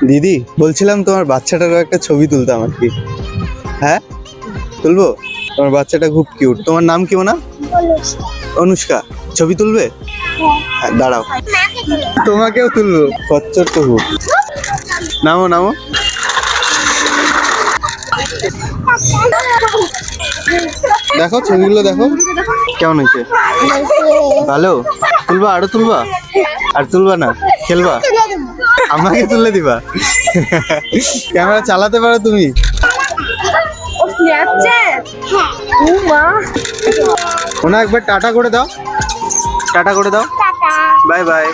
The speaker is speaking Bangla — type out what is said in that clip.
দিদি বলছিলাম তোমার বাচ্চাটারও একটা ছবি তুলতাম আর কি। হ্যাঁ তুলবো? তোমার বাচ্চাটা খুব কিউট। তোমার নাম কি না? অনুষ্কা। ছবি তুলবে? হ্যাঁ দাঁড়াও, তোমাকেও তুলবো। খচ্চর তো খুব। নামো নামো। দেখো ছবিগুলো দেখো কেমন হয়েছে। ভালো? তুলবা? আরো তুলবা? আর তুলবা না? খেলবা? আমাকে তুলে দিবা? ক্যামেরা চালাতে পারো তুমি? ওনা একবার টাটা করে দাও। টাটা করে দাও। Bye bye.